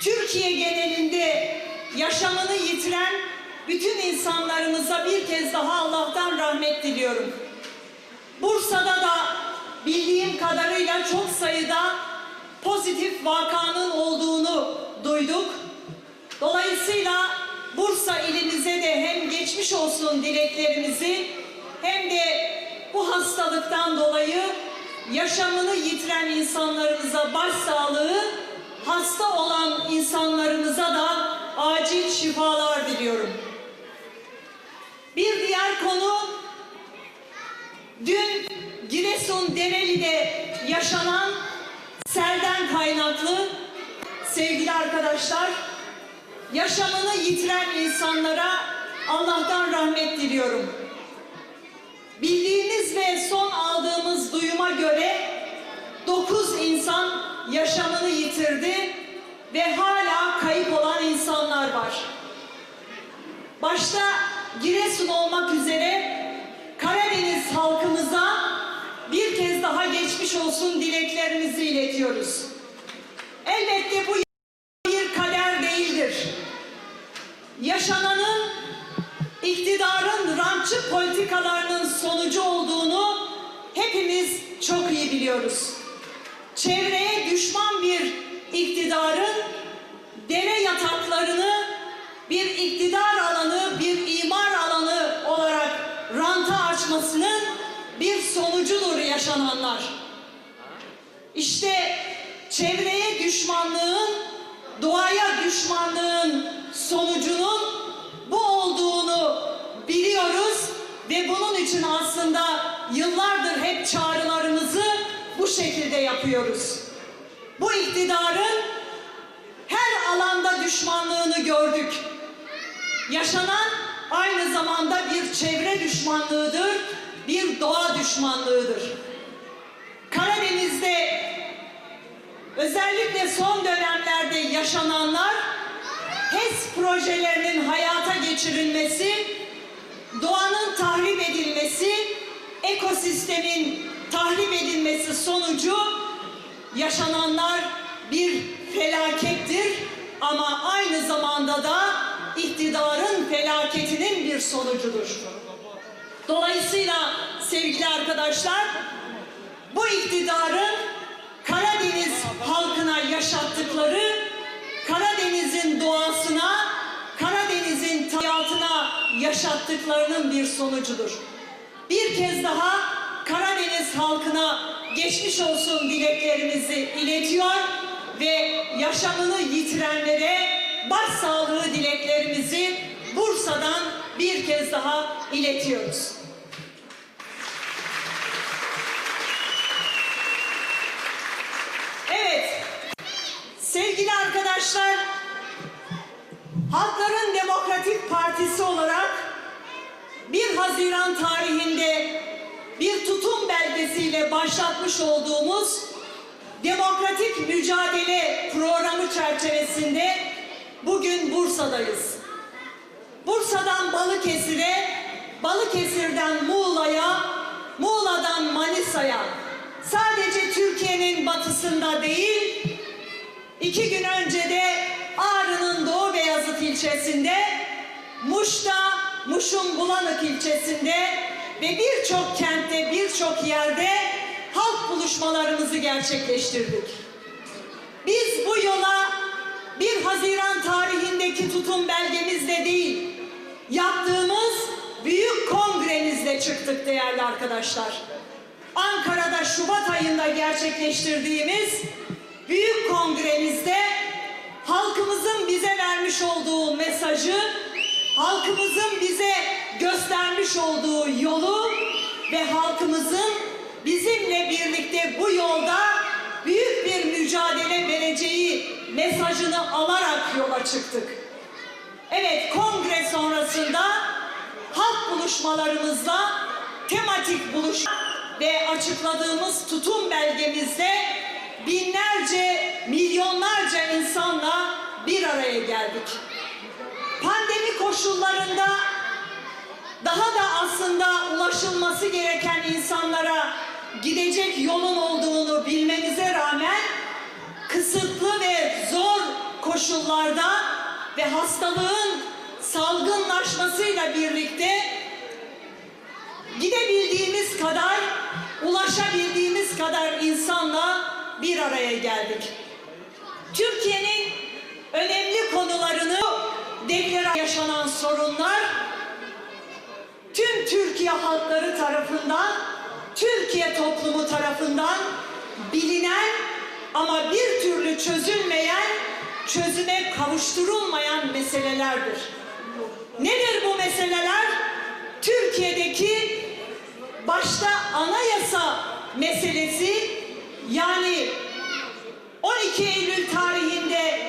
Türkiye genelinde yaşamını yitiren bütün insanlarımıza bir kez daha Allah'tan rahmet diliyorum. Bursa'da da bildiğim kadarıyla çok sayıda pozitif vakanın olduğunu duyduk. Dolayısıyla Bursa ilimize de hem geçmiş olsun dileklerimizi hem de bu hastalıktan dolayı yaşamını yitiren insanlarımıza başsağlığı, hasta olan insanlarımıza da acil şifalar diliyorum. Bir diğer konu, dün Giresun Develi'de yaşanan selden kaynaklı, sevgili arkadaşlar, yaşamını yitiren insanlara Allah'tan rahmet diliyorum. Bildiğimiz ve son aldığımız duyuma göre 9 insan yaşamını yitirdi ve hala kayıp olan insanlar var. Başta Giresun olmak üzere Karadeniz halkımıza bir kez daha geçmiş olsun dileklerimizi iletiyoruz. Elbette bu bir kader değildir. Yaşananın iktidarın rantçı politikalarının sonucu olduğunu hepimiz çok iyi biliyoruz. Çevreye düşman bir iktidarın dere yataklarını bir iktidar alanı, bir imar alanı olarak ranta açmasının bir sonucudur yaşananlar. İşte çevreye düşmanlığın, doğaya düşmanlığın sonucunun bu olduğunu biliyoruz ve bunun için aslında yıllardır hep çağrılarımızı bu şekilde yapıyoruz. Bu iktidarın her alanda düşmanlığını gördük. Yaşanan aynı zamanda bir çevre düşmanlığıdır, bir doğa düşmanlığıdır. Karadeniz'de özellikle son dönemlerde yaşananlar, HES projelerinin hayata geçirilmesi, doğanın tahrip edilmesi, ekosistemin tahrip edilmesi sonucu yaşananlar bir felakettir ama aynı zamanda da iktidarın felaketinin bir sonucudur. Dolayısıyla sevgili arkadaşlar, bu iktidarın Karadeniz halkına yaşattıkları, Karadeniz'in doğasına, Karadeniz'in tabiatına yaşattıklarının bir sonucudur. Bir kez daha Karadeniz halkına geçmiş olsun dileklerimizi iletiyor ve yaşamını yitirenlere başsağlığı dileklerimizi Bursa'dan bir kez daha iletiyoruz. Evet, sevgili arkadaşlar, Halkların Demokratik Partisi olarak 1 Haziran tarihinde bir tutum belgesiyle başlatmış olduğumuz demokratik mücadele programı çerçevesinde bugün Bursa'dayız. Bursa'dan Balıkesir'e, Balıkesir'den Muğla'ya, Muğla'dan Manisa'ya, sadece Türkiye'nin batısında değil, 2 gün önce de Ağrı'nın Doğu Beyazıt ilçesinde, Muş'ta, Muş'un Bulanık ilçesinde ve birçok kentte, birçok yerde halk buluşmalarımızı gerçekleştirdik. Biz bu yola 1 Haziran tarihindeki tutum belgemizle değil, yaptığımız büyük kongremizle çıktık değerli arkadaşlar. Ankara'da Şubat ayında gerçekleştirdiğimiz büyük kongremizde halkımızın bize vermiş olduğu mesajı, halkımızın bize göstermiş olduğu yolu ve halkımızın bizimle birlikte bu yolda büyük bir mücadele vereceği mesajını alarak yola çıktık. Evet, kongre sonrasında halk buluşmalarımızla, tematik buluşma ve açıkladığımız tutum belgemizde binlerce, milyonlarca insanla bir araya geldik. Pandemi koşullarında daha da aslında ulaşılması gereken insanlara gidecek yolun olduğunu bilmemize rağmen kısıtlı ve zor koşullarda ve hastalığın salgınlaşmasıyla birlikte gidebildiğimiz kadar, ulaşabildiğimiz kadar insanla bir araya geldik. Türkiye'nin önemli konularını, devirde yaşanan sorunlar tüm Türkiye halkları tarafından, Türkiye toplumu tarafından bilinen ama bir türlü çözülmeyen, çözüme kavuşturulmayan meselelerdir. Nedir bu meseleler? Türkiye'deki başta anayasa meselesi, yani 12 Eylül tarihinde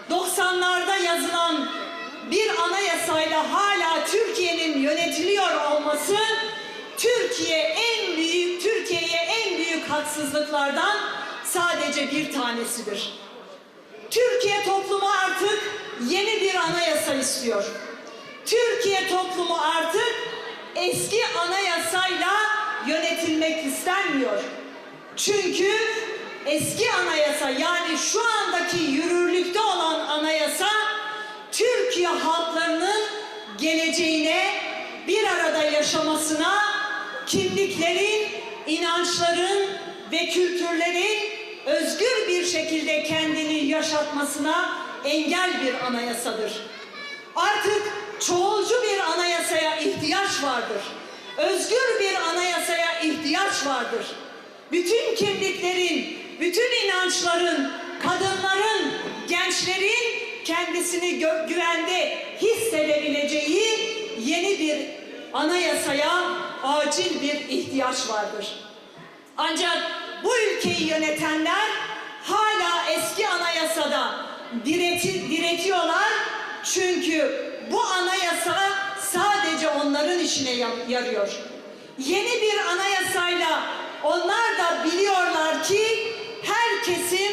90'larda yazılan bir anayasayla hala Türkiye'nin yönetiliyor olması Türkiye'ye en büyük haksızlıklardan sadece bir tanesidir. Türkiye toplumu artık yeni bir anayasa istiyor. Türkiye toplumu artık eski anayasayla yönetilmek istenmiyor. Çünkü eski anayasa, yani şu andaki yürürlükte olan anayasa, Türkiye halklarının geleceğine, bir arada yaşamasına, kimliklerin, inançların ve kültürlerin özgür bir şekilde kendini yaşatmasına engel bir anayasadır. Artık çoğulcu bir anayasaya ihtiyaç vardır. Özgür bir anayasaya ihtiyaç vardır. Bütün kimliklerin, bütün inançların, kadınların, gençlerin kendisini güvende hissedebileceği yeni bir anayasaya acil bir ihtiyaç vardır. Ancak bu ülkeyi yönetenler hala eski anayasada diretiyorlar. Çünkü bu anayasa sadece onların işine yarıyor. Yeni bir anayasayla onlar da biliyorlar ki her kesim,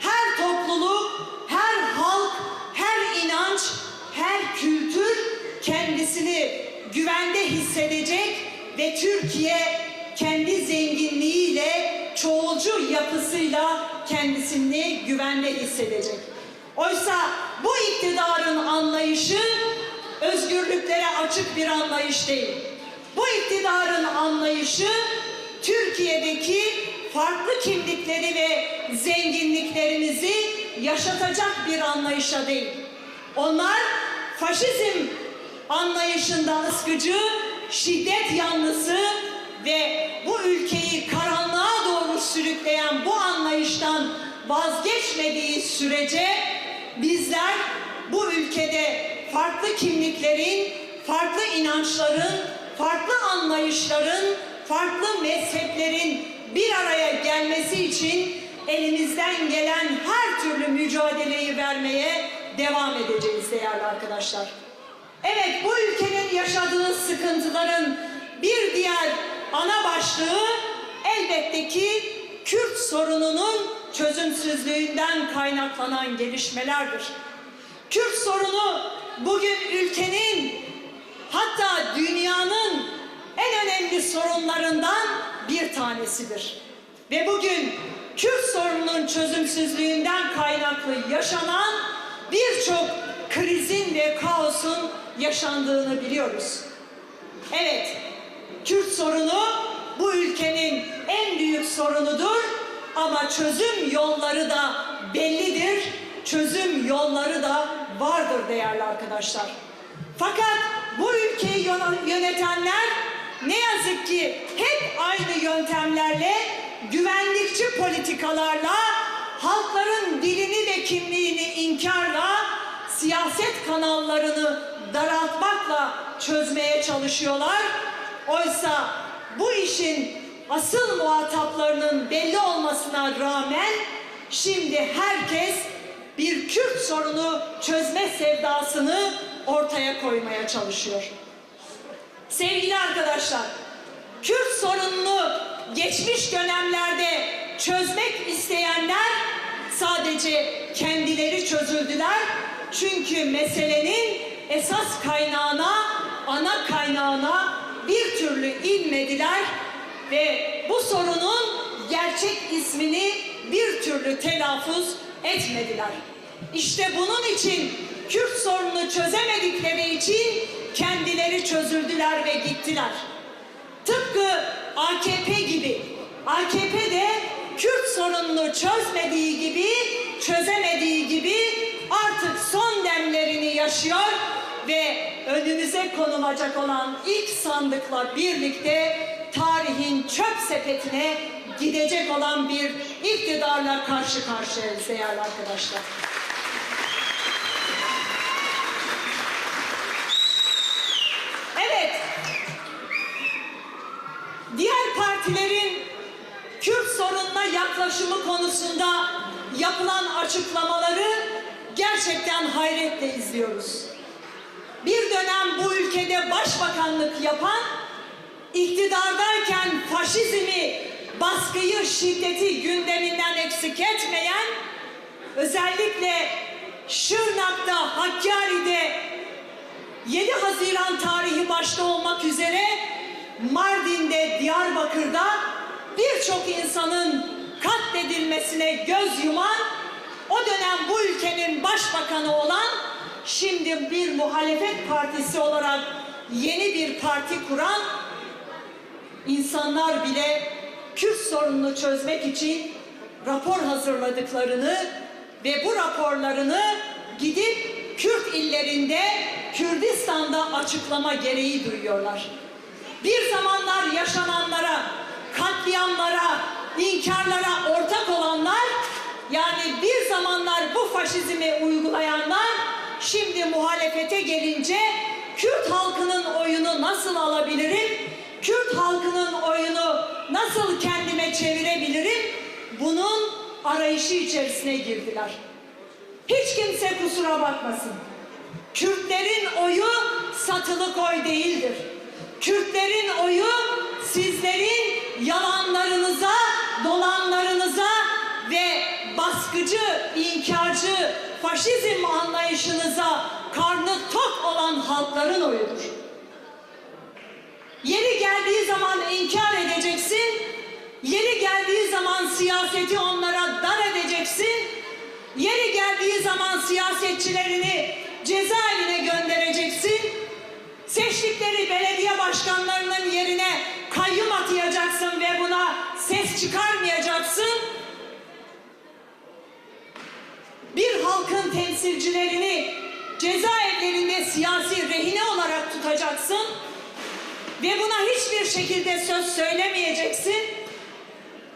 her topluluk, her halk, her inanç, her kültür kendisini güvende hissedecek ve Türkiye kendi zenginliğiyle, çoğulcu yapısıyla kendisini güvende hissedecek. Oysa bu iktidarın anlayışı özgürlüklere açık bir anlayış değil. Bu iktidarın anlayışı Türkiye'deki farklı kimlikleri ve zenginliklerimizi yaşatacak bir anlayışa değil. Onlar faşizm anlayışında ıskıcı, şiddet yanlısı ve bu ülkeyi karanlığa doğru sürükleyen bu anlayıştan vazgeçmediği sürece bizler bu ülkede farklı kimliklerin, farklı inançların, farklı anlayışların, farklı mezheplerin bir araya gelmesi için elimizden gelen her türlü mücadeleyi vermeye devam edeceğiz değerli arkadaşlar. Evet, bu ülkenin yaşadığı sıkıntıların bir diğer ana başlığı elbette ki Kürt sorununun çözümsüzlüğünden kaynaklanan gelişmelerdir. Kürt sorunu bugün ülkenin, hatta dünyanın en önemli sorunlarından bir tanesidir. Ve bugün Kürt sorununun çözümsüzlüğünden kaynaklı yaşanan birçok krizin ve kaosun yaşandığını biliyoruz. Evet, Kürt sorunu bu ülkenin en büyük sorunudur ama çözüm yolları da bellidir, çözüm yolları da vardır değerli arkadaşlar. Fakat bu ülkeyi yönetenler ne yazık ki hep aynı yöntemlerle, güvenlikçi politikalarla, halkların dilini ve kimliğini inkarla, siyaset kanallarını daraltmakla çözmeye çalışıyorlar. Oysa bu işin asıl muhataplarının belli olmasına rağmen şimdi herkes bir Kürt sorunu çözme sevdasını ortaya koymaya çalışıyor. Sevgili arkadaşlar, Kürt sorununu geçmiş dönemlerde çözmek isteyenler sadece kendileri çözüldüler. Çünkü meselenin esas kaynağına, ana kaynağına bir türlü inmediler ve bu sorunun gerçek ismini bir türlü telaffuz etmediler. İşte bunun için Kürt sorununu çözemedikleri için kendileri çözüldüler ve gittiler. Tıpkı AKP gibi. AKP de Kürt sorununu çözemediği gibi artık son demlerini yaşıyor ve önümüze konulacak olan ilk sandıkla birlikte tarihin çöp sepetine gidecek olan bir iktidarla karşı karşıyayız değerli arkadaşlar. Evet, diğer partilerin Kürt sorununa yaklaşımı konusunda yapılan açıklamaları gerçekten hayretle izliyoruz. Bir dönem bu ülkede başbakanlık yapan, iktidardayken faşizmi, baskıyı, şiddeti gündeminden eksik etmeyen, özellikle Şırnak'ta, Hakkari'de 7 Haziran tarihi başta olmak üzere Mardin'de, Diyarbakır'da birçok insanın katledilmesine göz yuman, o dönem bu ülkenin başbakanı olan, şimdi bir muhalefet partisi olarak yeni bir parti kuran insanlar bile Kürt sorununu çözmek için rapor hazırladıklarını ve bu raporlarını gidip Kürt illerinde, Kürdistan'da açıklama gereği duyuyorlar. Bir zamanlar yaşananlara, katliamlara, inkarlara ortak olanlar, yani bir zamanlar bu faşizmi uygulayanlar, şimdi muhalefete gelince Kürt halkının oyunu nasıl alabilirim, Kürt halkının oyunu nasıl kendime çevirebilirim, bunun arayışı içerisine girdiler. Hiç kimse kusura bakmasın. Kürtlerin oyu satılık oy değildir. Kürtlerin oyu sizlerin yalanlarınıza, dolanlarınıza ve baskıcı, inkarcı, faşizm anlayışınıza karnı tok olan halkların oyudur. Yeri geldiği zaman inkar edeceksin, yeri geldiği zaman siyaseti onlara dar edeceksin, yeri geldiği zaman siyasetçilerini cezaevine göndereceksin, seçtikleri belediye başkanlarının yerine kayyum atayacaksın ve buna ses çıkarmayacaksın. Bir halkın temsilcilerini cezaevlerinde siyasi rehine olarak tutacaksın ve buna hiçbir şekilde söz söylemeyeceksin.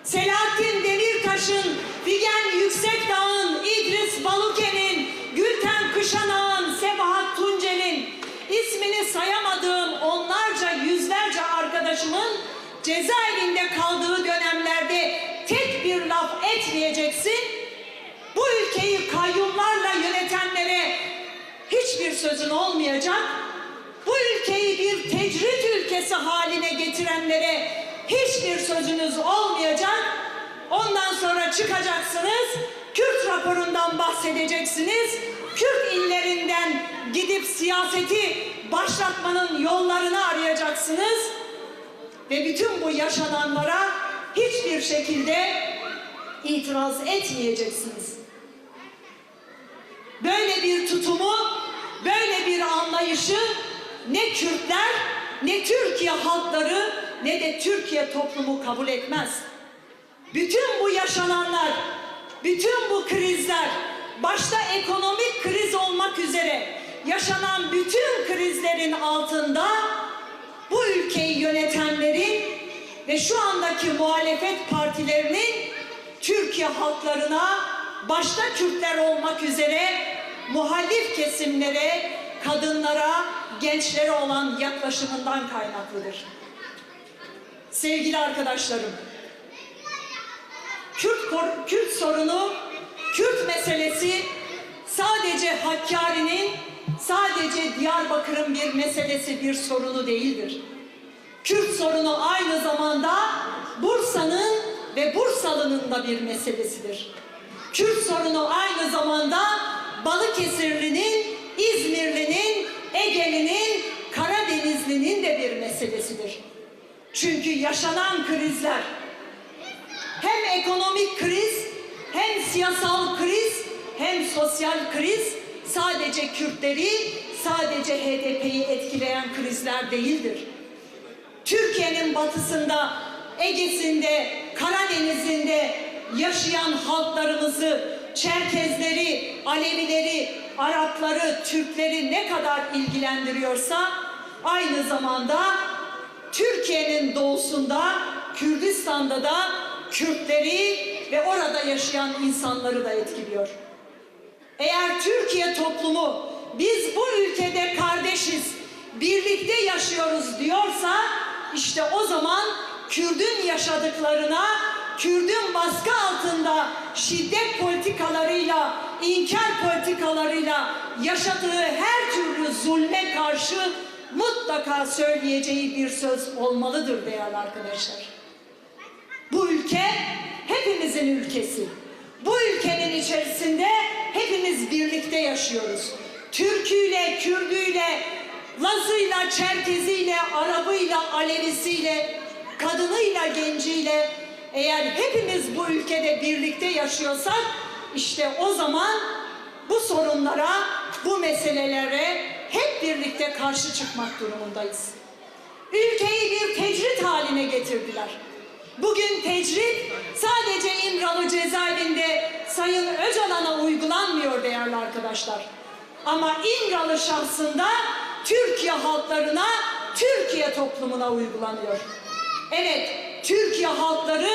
Selahattin Demirtaş'ın, Figen Yüksekdağ'ın, İdris Baluke'nin, Gülten Kışanağ'ın, Sebahat Tuncel'in, ismini sayamadığım onlarca, yüzlerce arkadaşımın cezaevinde kaldığı dönemlerde tek bir laf etmeyeceksin. Bu ülkeyi kayyumlarla yönetenlere hiçbir sözün olmayacak. Bu ülkeyi bir tecrit ülkesi haline getirenlere hiçbir sözünüz olmayacak. Ondan sonra çıkacaksınız, Kürt raporundan bahsedeceksiniz. Kürt illerinden gidip siyaseti başlatmanın yollarını arayacaksınız. Ve bütün bu yaşananlara hiçbir şekilde itiraz etmeyeceksiniz. Böyle bir tutumu, böyle bir anlayışı ne Kürtler, ne Türkiye halkları, ne de Türkiye toplumu kabul etmez. Bütün bu yaşananlar, bütün bu krizler, başta ekonomik kriz olmak üzere yaşanan bütün krizlerin altında bu ülkeyi yönetenlerin ve şu andaki muhalefet partilerinin Türkiye halklarına, başta Kürtler olmak üzere muhalif kesimlere, kadınlara, gençlere olan yaklaşımından kaynaklıdır. Sevgili arkadaşlarım, Kürt sorunu, Kürt meselesi sadece Hakkari'nin, sadece Diyarbakır'ın bir meselesi, bir sorunu değildir. Kürt sorunu aynı zamanda Bursa'nın ve Bursalı'nın da bir meselesidir. Kürt sorunu aynı zamanda Balıkesirli'nin, İzmirli'nin, Ege'linin, Karadenizli'nin de bir meselesidir. Çünkü yaşanan krizler, hem ekonomik kriz, hem siyasal kriz, hem sosyal kriz sadece Kürtleri, sadece HDP'yi etkileyen krizler değildir. Türkiye'nin batısında, Ege'sinde, Karadeniz'inde yaşayan halklarımızı, Çerkezleri, Alevileri, Arapları, Türkleri ne kadar ilgilendiriyorsa, aynı zamanda Türkiye'nin doğusunda, Kürdistan'da da Kürtleri ve orada yaşayan insanları da etkiliyor. Eğer Türkiye toplumu biz bu ülkede kardeşiz, birlikte yaşıyoruz diyorsa, işte o zaman Kürdün yaşadıklarına, Kürdün baskı altında şiddet politikalarıyla, inkar politikalarıyla yaşadığı her türlü zulme karşı mutlaka söyleyeceği bir söz olmalıdır değerli arkadaşlar. Bu ülke hepimizin ülkesi. Bu ülkenin içerisinde hepimiz birlikte yaşıyoruz. Türküyle, Kürdüyle, Lazıyla, Çerkeziyle, Arabıyla, Alevisiyle, kadınıyla, genciyle, eğer hepimiz bu ülkede birlikte yaşıyorsak, işte o zaman bu sorunlara, bu meselelere hep birlikte karşı çıkmak durumundayız. Ülkeyi bir tecrit haline getirdiler. Bugün tecrit sadece İmralı cezaevinde Sayın Öcalan'a uygulanmıyor değerli arkadaşlar. Ama İmralı şahsında Türkiye halklarına, Türkiye toplumuna uygulanıyor. Evet, Türkiye halkları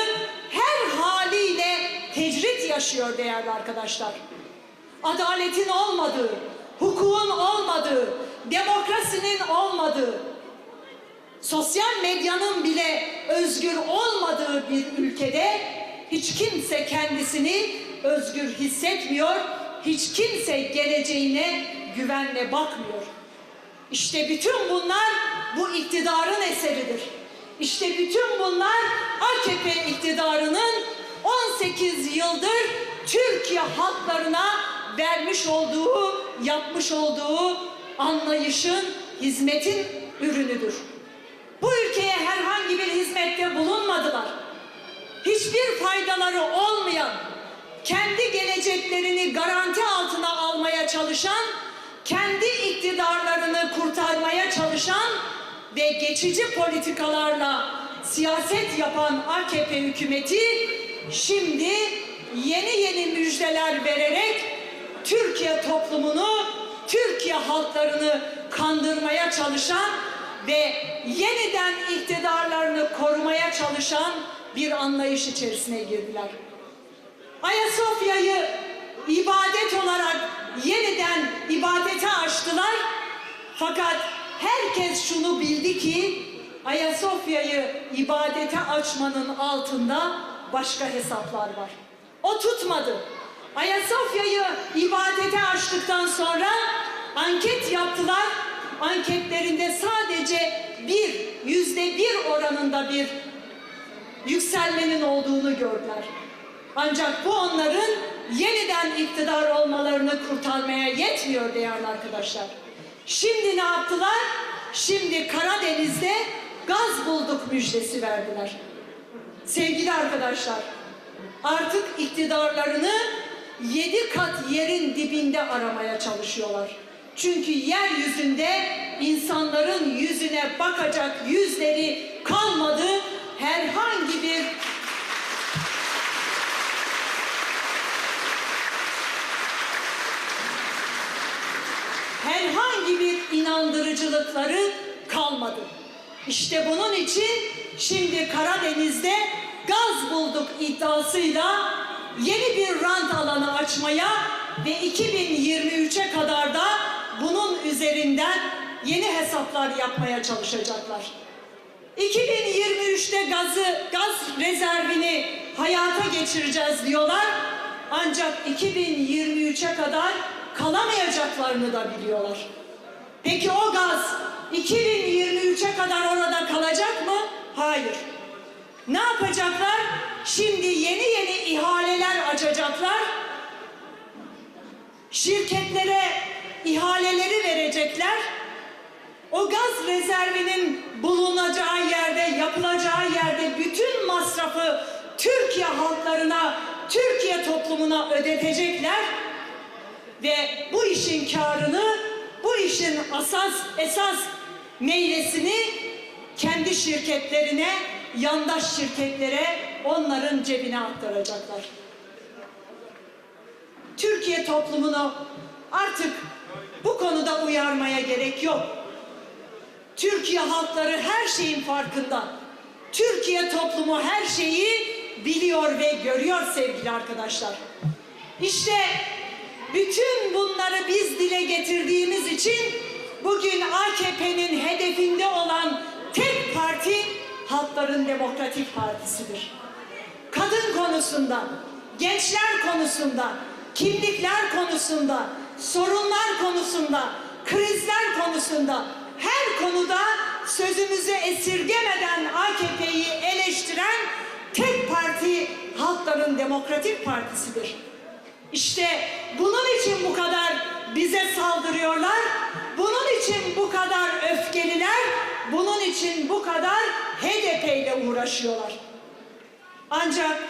her haliyle tecrit yaşıyor değerli arkadaşlar. Adaletin olmadığı, hukukun olmadığı, demokrasinin olmadığı, sosyal medyanın bile özgür olmadığı bir ülkede hiç kimse kendisini özgür hissetmiyor, hiç kimse geleceğine güvenle bakmıyor. İşte bütün bunlar bu iktidarın eseridir. İşte bütün bunlar AKP iktidarının 18 yıldır Türkiye halklarına vermiş olduğu, yapmış olduğu anlayışın, hizmetin ürünüdür. Bu ülkeye herhangi bir hizmette bulunmadılar. Hiçbir faydaları olmayan, kendi geleceklerini garanti altına almaya çalışan, kendi iktidarlarını kurtarmaya çalışan ve geçici politikalarla siyaset yapan AKP hükümeti şimdi yeni müjdeler vererek Türkiye toplumunu, Türkiye halklarını kandırmaya çalışan ve yeniden iktidarlarını korumaya çalışan bir anlayış içerisine girdiler. Ayasofya'yı ibadet olarak yeniden ibadete açtılar. Fakat herkes şunu bildi ki Ayasofya'yı ibadete açmanın altında başka hesaplar var. O tutmadı. Ayasofya'yı ibadete açtıktan sonra anket yaptılar. Anketlerinde sadece %1 oranında bir yükselmenin olduğunu gördüler. Ancak bu onların yeniden iktidar olmalarını kurtarmaya yetmiyor değerli arkadaşlar. Şimdi ne yaptılar? Şimdi Karadeniz'de gaz bulduk müjdesi verdiler. Sevgili arkadaşlar, artık iktidarlarını 7 kat yerin dibinde aramaya çalışıyorlar. Çünkü yeryüzünde insanların yüzüne bakacak yüzleri kalmadı. Herhangi bir inandırıcılıkları kalmadı. İşte bunun için şimdi Karadeniz'de gaz bulduk iddiasıyla yeni bir rant alanı açmaya ve 2023'e kadar da bunun üzerinden yeni hesaplar yapmaya çalışacaklar. 2023'te gaz rezervini hayata geçireceğiz diyorlar. Ancak 2023'e kadar kalamayacaklarını da biliyorlar. Peki o gaz 2023'e kadar orada kalacak mı? Hayır. Ne yapacaklar? Şimdi yeni ihaleler açacaklar. Şirketlere ihaleleri verecekler. O gaz rezervinin bulunacağı yerde, yapılacağı yerde bütün masrafı Türkiye halklarına, Türkiye toplumuna ödetecekler. ve bu işin kârını, bu işin esas meyvesini kendi şirketlerine, yandaş şirketlere, onların cebine aktaracaklar. Türkiye toplumunu artık bu konuda uyarmaya gerek yok. Türkiye halkları her şeyin farkında. Türkiye toplumu her şeyi biliyor ve görüyor sevgili arkadaşlar. İşte bütün bunları biz dile getirdiğimiz için bugün AKP'nin hedefinde olan tek parti Halkların Demokratik Partisi'dir. Kadın konusunda, gençler konusunda, kimlikler konusunda, sorunlar konusunda, krizler konusunda, her konuda sözümüzü esirgemeden AKP'yi eleştiren tek parti Halkların Demokratik Partisi'dir. İşte bunun için bu kadar bize saldırıyorlar, bunun için bu kadar öfkeliler, bunun için bu kadar HDP ile uğraşıyorlar. Ancak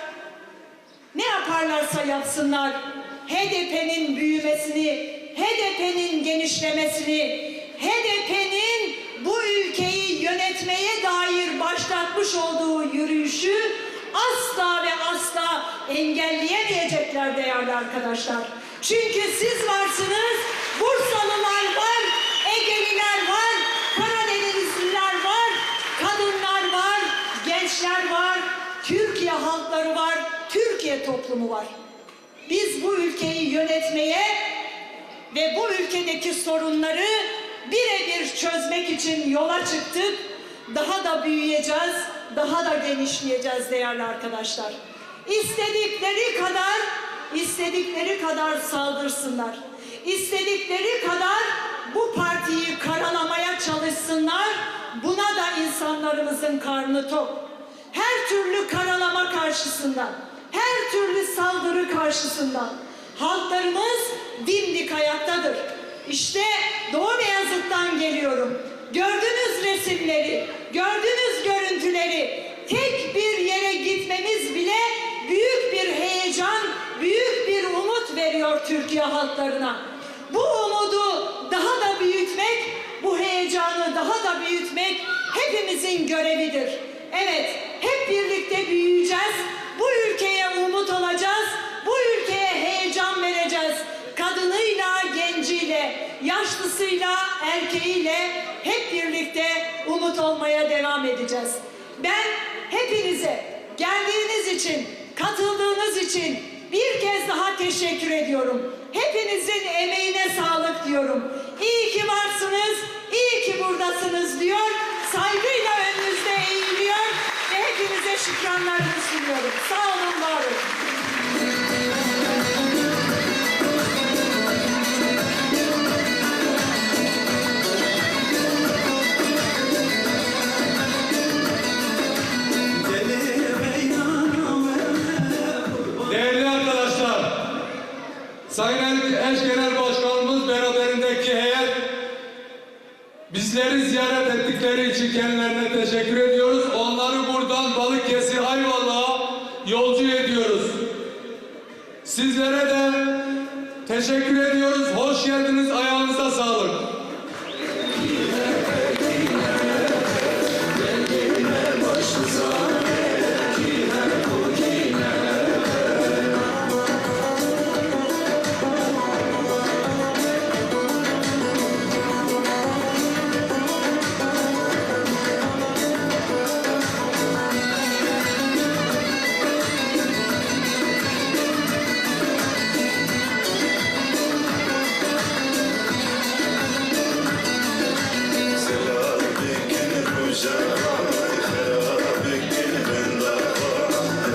ne yaparlarsa yapsınlar, HDP'nin büyümesini, HDP'nin genişlemesini, HDP'nin bu ülkeyi yönetmeye dair başlatmış olduğu yürüyüşü asla ve asla engelleyemeyecekler değerli arkadaşlar. Çünkü siz varsınız, Bursalılar var, Egeliler var, Karadenizliler var, kadınlar var, gençler var, Türkiye halkları var, Türkiye toplumu var. Biz bu ülkeyi yönetmeye ve bu ülkedeki sorunları birebir çözmek için yola çıktık. Daha da büyüyeceğiz, daha da genişleyeceğiz değerli arkadaşlar. İstedikleri kadar saldırsınlar. İstedikleri kadar bu partiyi karalamaya çalışsınlar. Buna da insanlarımızın karnı tok. Her türlü karalama karşısında, her türlü saldırı karşısında halklarımız dimdik ayaktadır. İşte Doğu Beyazıt'tan geliyorum. Gördünüz resimleri, gördünüz görüntüleri. Tek bir yere gitmemiz bile büyük bir heyecan, büyük bir umut veriyor Türkiye halklarına. Bu umudu daha da büyütmek, bu heyecanı daha da büyütmek hepimizin görevidir. Evet, hep birlikte büyüyeceğiz. Bu ülkeye umut olacağız. Bu ülkeye heyecan vereceğiz. Kadınıyla, genciyle, yaşlısıyla, erkeğiyle hep birlikte umut olmaya devam edeceğiz. Ben hepinize geldiğiniz için, katıldığınız için bir kez daha teşekkür ediyorum. Hepinizin emeğine sağlık diyorum. İyi ki varsınız, iyi ki buradasınız diyor. Saygıyla önünüzde eğiliyor ve hepinize şükranlarımı sunuyorum. Sağ olun, var olun. Değerli arkadaşlar, Sayın Eş Genel Başkanımız beraberindeki heyet bizleri ziyaret ettikleri için kendilerine teşekkür ediyoruz. Onları buradan Balıkesir Ayvalık'a yolcu ediyoruz. Sizlere de teşekkür ediyoruz. Hoş geldiniz.